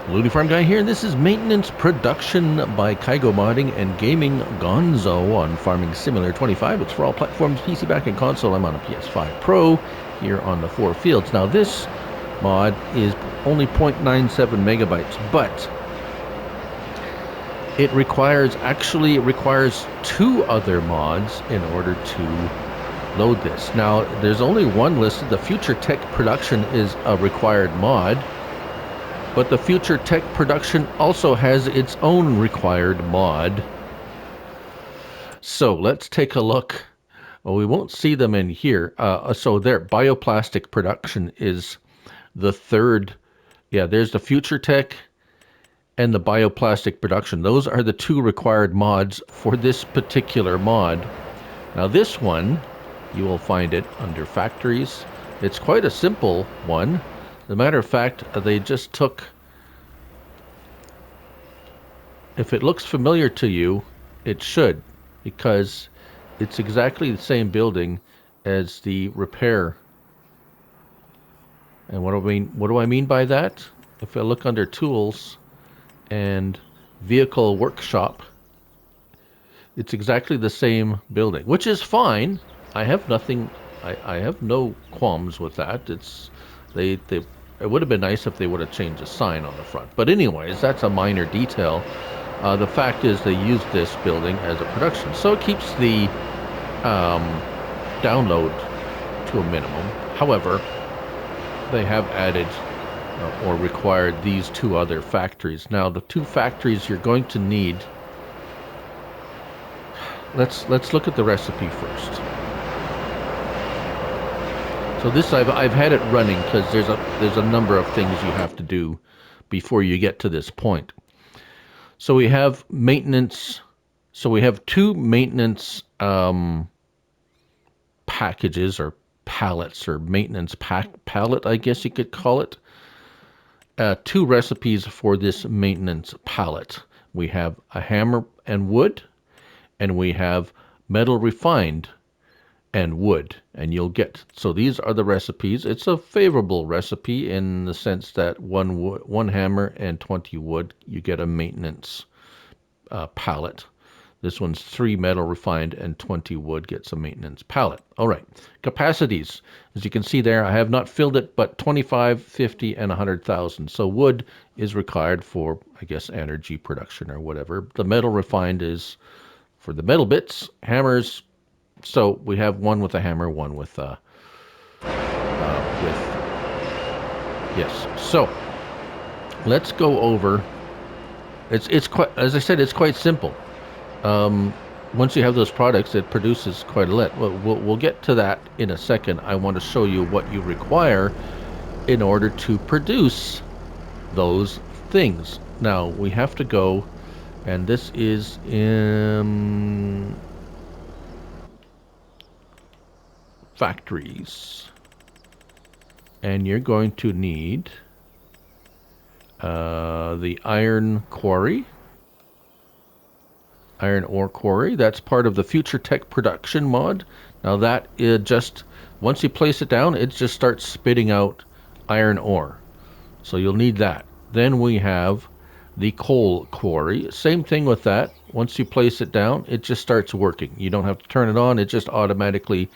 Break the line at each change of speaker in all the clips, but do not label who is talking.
Looney Farm Guy here, and this is Maintenance Production by KaiGo Modding and Gaming Gonzo on Farming Simulator 25. It's for all platforms, PC, Mac, and console. I'm on a PS5 Pro here on the 4 fields. Now this mod is only 0.97 megabytes, but it requires two other mods in order to load this. Now there's only one listed. The Future Tech Production is a required mod, but the Future Tech Production also has its own required mod. So let's take a look. Well, we won't see them in here. So there, Bioplastic Production is the third. Yeah, there's the Future Tech and the Bioplastic Production. Those are the two required mods for this particular mod. Now this one, you will find it under Factories. It's quite a simple one. As a matter of fact, they just took, if it looks familiar to you, it should, because it's exactly the same building as the repair. And what do I mean by that? If I look under Tools and Vehicle Workshop, it's exactly the same building, which is fine. I have nothing, I have no qualms with that. It would have been nice if they would have changed the sign on the front. But anyways, that's a minor detail. The fact is they used this building as a production. So it keeps the download to a minimum. However, they have added or required these two other factories. Now the two factories you're going to need, let's look at the recipe first. So this I've had it running because there's a number of things you have to do before you get to this point. So we have maintenance. So we have two maintenance packages or pallets, or maintenance pallet, I guess you could call it. Two recipes for this maintenance pallet. We have a hammer and wood, and we have metal refined and wood, and you'll get, so these are the recipes. It's a favorable recipe in the sense that one hammer and 20 wood, you get a maintenance pallet. This one's 3 metal refined and 20 wood gets a maintenance pallet. All right, capacities. As you can see there, I have not filled it, but 25, 50, and 100,000. So wood is required for, I guess, energy production or whatever. The metal refined is for the metal bits, hammers. So we have one with a hammer, one with yes. So let's go over. It's quite, as I said, it's quite simple. Once you have those products, it produces quite a lot. We'll get to that in a second. I want to show you what you require in order to produce those things. Now we have to go, and this is in Factories, and you're going to need the iron ore quarry. That's part of the Future Tech Production mod. Now that it just, once you place it down, it just starts spitting out iron ore, so you'll need that. Then we have the coal quarry. Same thing with that. Once you place it down, it just starts working. You don't have to turn it on. It just automatically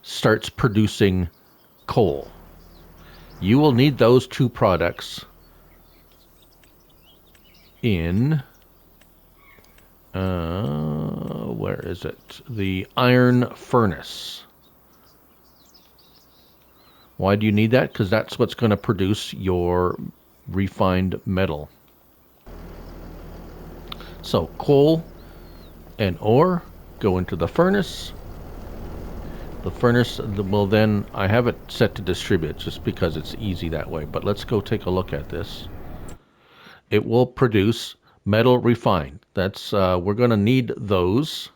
starts producing coal. You will need those two products in where is it? The iron furnace. Why do you need that? Because that's what's going to produce your refined metal. So coal and ore go into the furnace. The furnace will then, I have it set to distribute just because it's easy that way, but let's go take a look at this. It will produce metal refined. That's we're going to need those.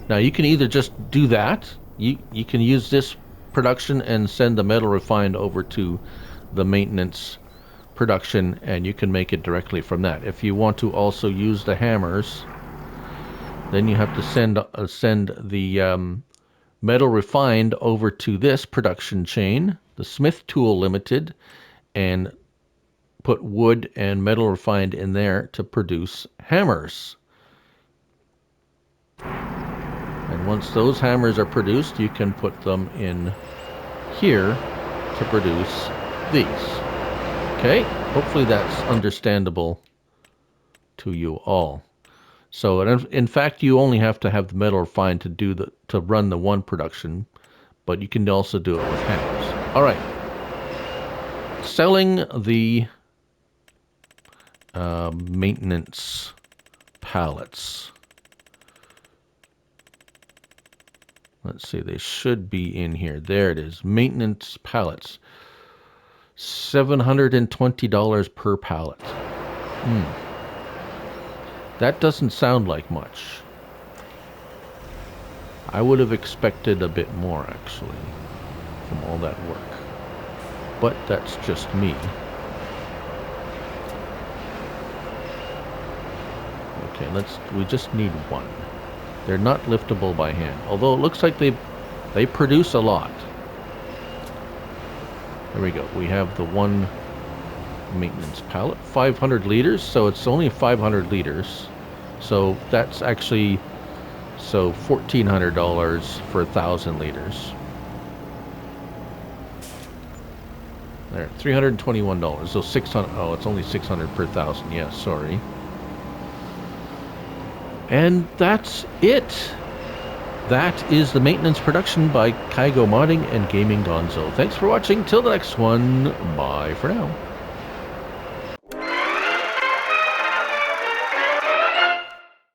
Now you can either just do that. You can use this production and send the metal refined over to the maintenance production, and you can make it directly from that. If you want to also use the hammers, then you have to send the metal refined over to this production chain, the Smith Tool Limited, and put wood and metal refined in there to produce hammers. And once those hammers are produced, you can put them in here to produce these. Okay, hopefully that's understandable to you all. So in fact, you only have to have the metal refined to run the one production, but you can also do it with hammers. All right, selling the maintenance pallets. Let's see, they should be in here. There it is, maintenance pallets. $720 per pallet. That doesn't sound like much. I would have expected a bit more, actually, from all that work. But that's just me. Okay, we just need one. They're not liftable by hand, although it looks like they produce a lot. There we go. We have the one maintenance pallet, 500 liters, so it's only 500 liters. So that's actually $1,400 for 1,000 liters. There, $321. So 600. Oh, it's only 600 per 1,000. Yeah, sorry. And that's it. That is the maintenance production by KaiGo Modding and Gaming Gonzo. Thanks for watching. Till the next one. Bye for now.